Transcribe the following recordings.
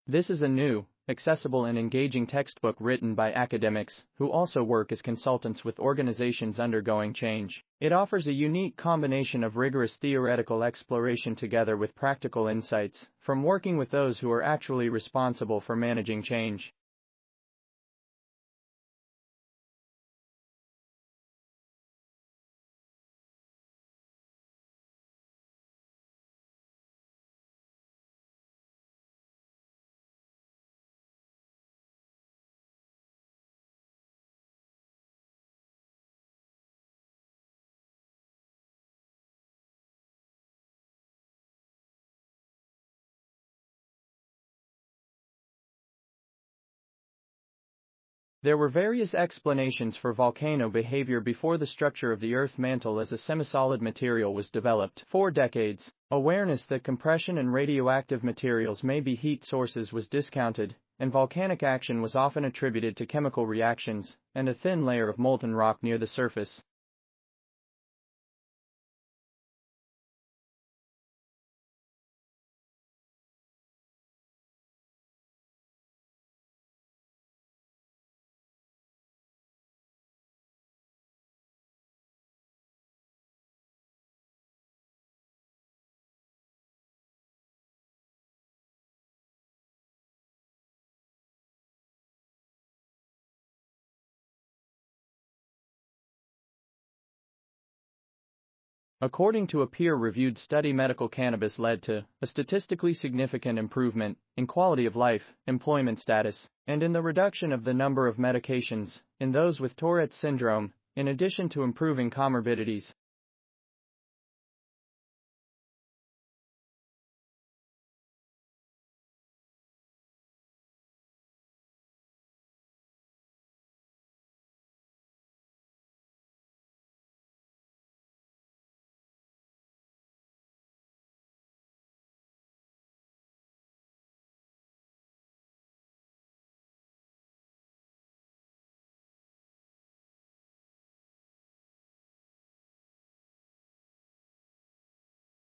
This is a new, accessible and engaging textbook written by academics who also work as consultants with organizations undergoing change. It offers a unique combination of rigorous theoretical exploration together with practical insights from working with those who are actually responsible for managing change. There were various explanations for volcano behavior before the structure of the Earth mantle as a semisolid material was developed. For decades, awareness that compression and radioactive materials may be heat sources was discounted, and volcanic action was often attributed to chemical reactions and a thin layer of molten rock near the surface. According to a peer-reviewed study, medical cannabis led to a statistically significant improvement in quality of life, employment status, and in the reduction of the number of medications in those with Tourette's syndrome, in addition to improving comorbidities.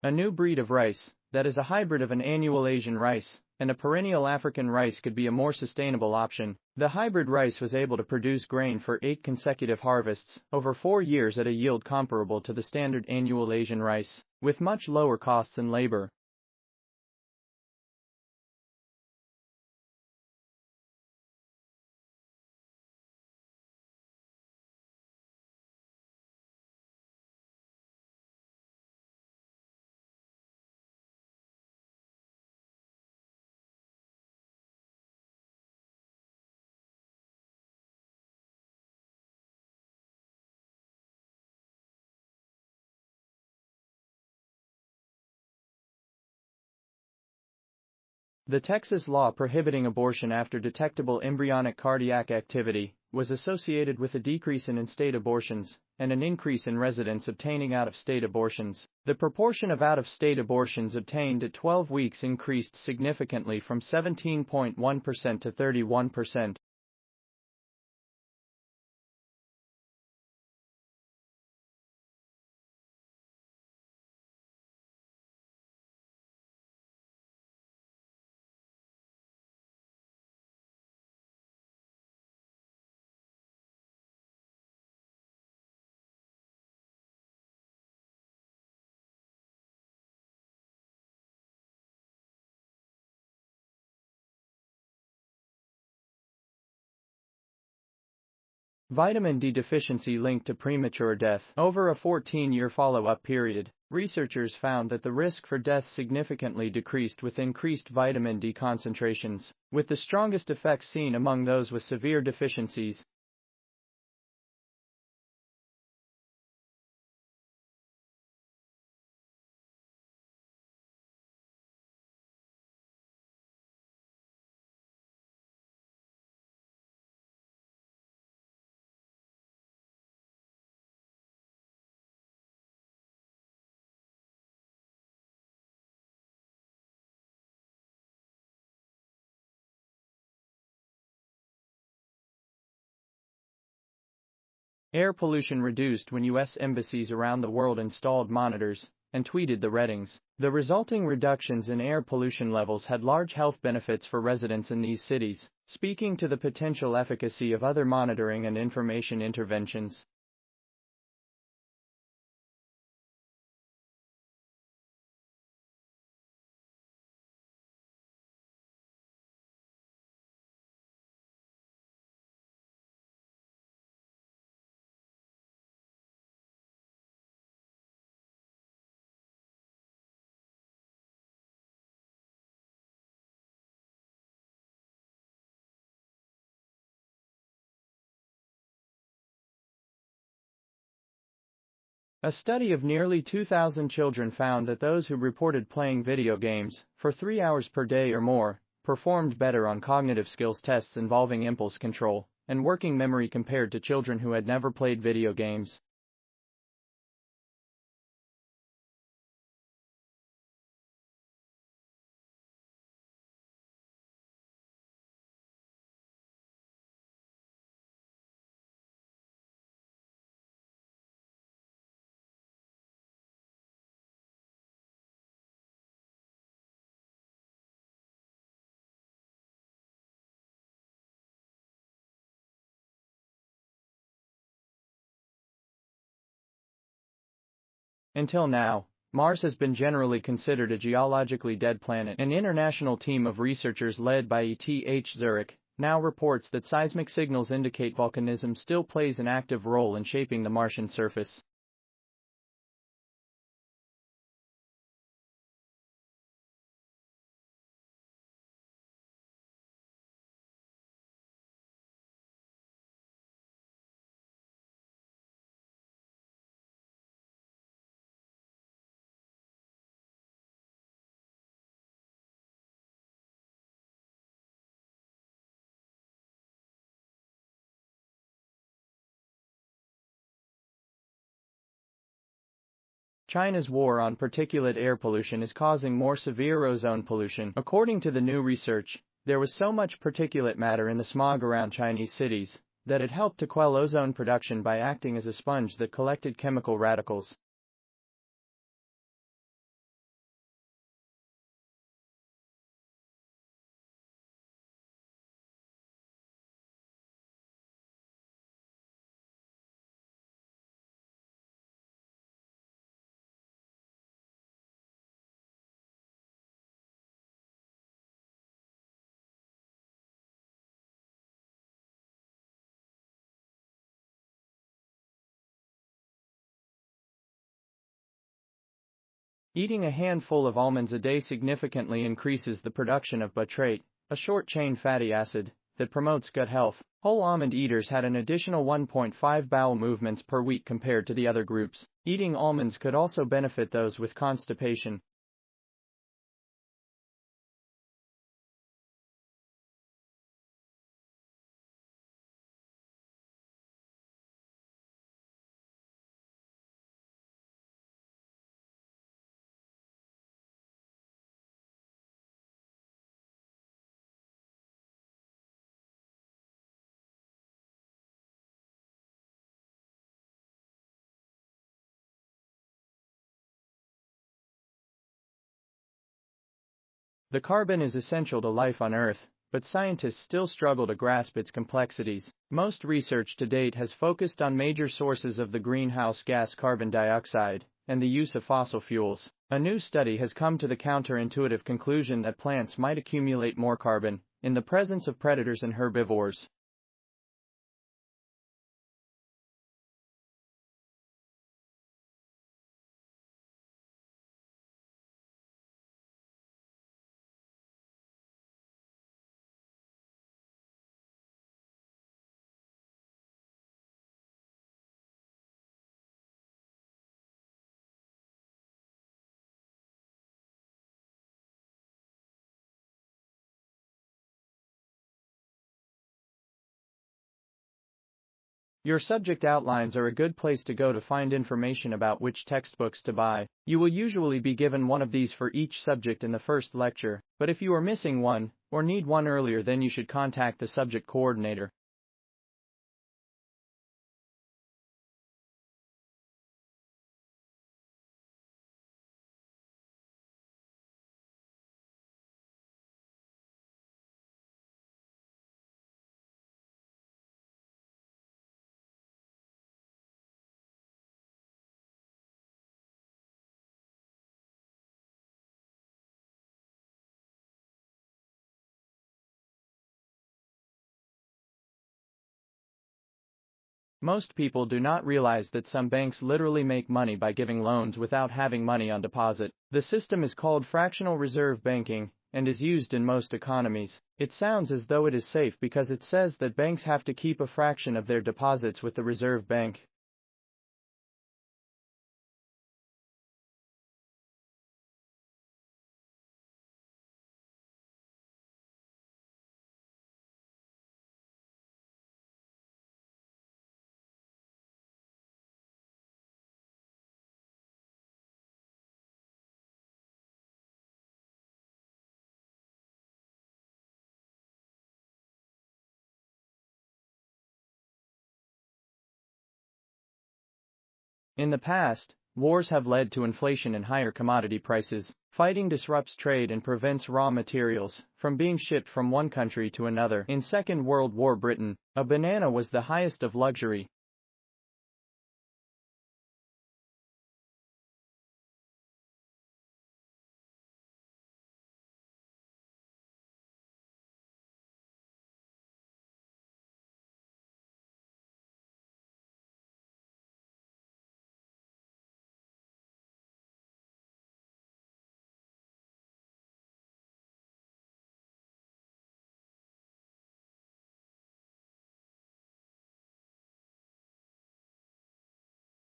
A new breed of rice, that is a hybrid of an annual Asian rice and a perennial African rice, could be a more sustainable option. The hybrid rice was able to produce grain for 8 consecutive harvests over 4 years at a yield comparable to the standard annual Asian rice, with much lower costs and labor. The Texas law prohibiting abortion after detectable embryonic cardiac activity was associated with a decrease in in-state abortions and an increase in residents obtaining out-of-state abortions. The proportion of out-of-state abortions obtained at 12 weeks increased significantly from 17.1% to 31%. Vitamin D deficiency linked to premature death. Over a 14-year follow-up period, researchers found that the risk for death significantly decreased with increased vitamin D concentrations, with the strongest effects seen among those with severe deficiencies. Air pollution reduced when U.S. embassies around the world installed monitors and tweeted the readings. The resulting reductions in air pollution levels had large health benefits for residents in these cities, speaking to the potential efficacy of other monitoring and information interventions. A study of nearly 2,000 children found that those who reported playing video games for 3 hours per day or more performed better on cognitive skills tests involving impulse control and working memory compared to children who had never played video games. Until now, Mars has been generally considered a geologically dead planet. An international team of researchers led by ETH Zurich now reports that seismic signals indicate volcanism still plays an active role in shaping the Martian surface. China's war on particulate air pollution is causing more severe ozone pollution. According to the new research, there was so much particulate matter in the smog around Chinese cities that it helped to quell ozone production by acting as a sponge that collected chemical radicals. Eating a handful of almonds a day significantly increases the production of butyric, a short-chain fatty acid that promotes gut health. Whole almond eaters had an additional 1.5 bowel movements per week compared to the other groups. Eating almonds could also benefit those with constipation. The carbon is essential to life on Earth, but scientists still struggle to grasp its complexities. Most research to date has focused on major sources of the greenhouse gas carbon dioxide and the use of fossil fuels. A new study has come to the counterintuitive conclusion that plants might accumulate more carbon in the presence of predators and herbivores. Your subject outlines are a good place to go to find information about which textbooks to buy. You will usually be given one of these for each subject in the first lecture, but if you are missing one, or need one earlier, then you should contact the subject coordinator. Most people do not realize that some banks literally make money by giving loans without having money on deposit. The system is called fractional reserve banking and is used in most economies. It sounds as though it is safe because it says that banks have to keep a fraction of their deposits with the reserve bank. In the past, wars have led to inflation and higher commodity prices. Fighting disrupts trade and prevents raw materials from being shipped from one country to another. In Second World War Britain, a banana was the highest of luxury.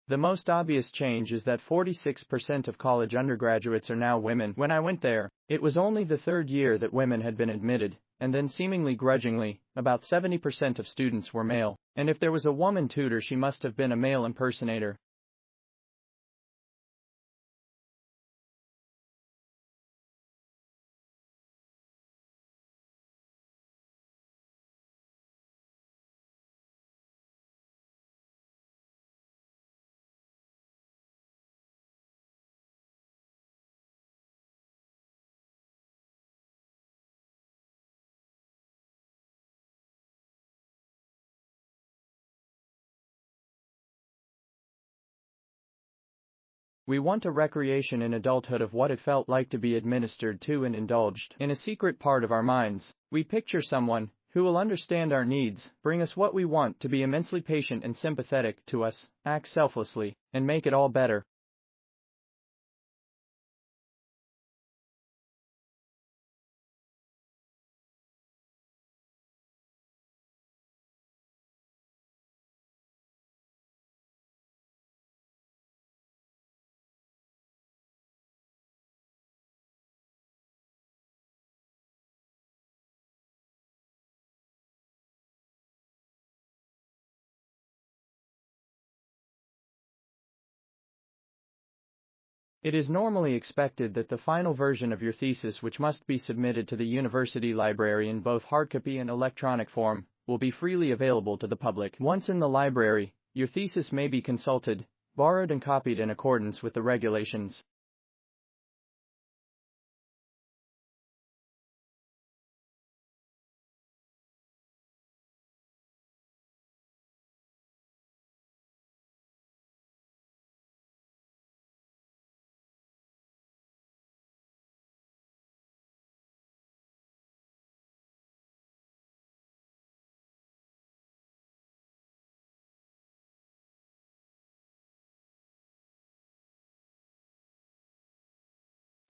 The most obvious change is that 46% of college undergraduates are now women. When I went there, it was only the third year that women had been admitted, and then seemingly grudgingly, about 70% of students were male, and if there was a woman tutor she must have been a male impersonator. We want a recreation in adulthood of what it felt like to be administered to and indulged. In a secret part of our minds, we picture someone who will understand our needs, bring us what we want, to be immensely patient and sympathetic to us, act selflessly, and make it all better. It is normally expected that the final version of your thesis, which must be submitted to the university library in both hardcopy and electronic form, will be freely available to the public. Once in the library, your thesis may be consulted, borrowed and copied in accordance with the regulations.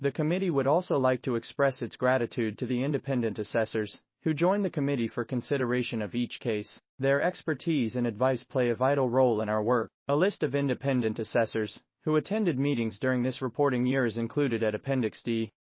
The committee would also like to express its gratitude to the independent assessors who join the committee for consideration of each case. Their expertise and advice play a vital role in our work. A list of independent assessors who attended meetings during this reporting year is included at Appendix D.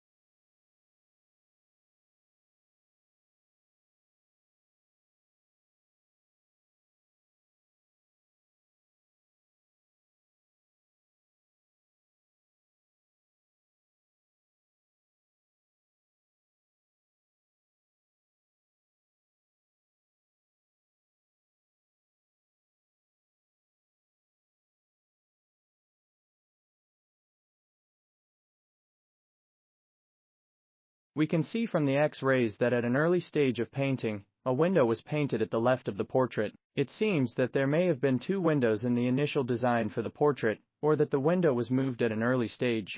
We can see from the X-rays that at an early stage of painting, a window was painted at the left of the portrait. It seems that there may have been two windows in the initial design for the portrait, or that the window was moved at an early stage.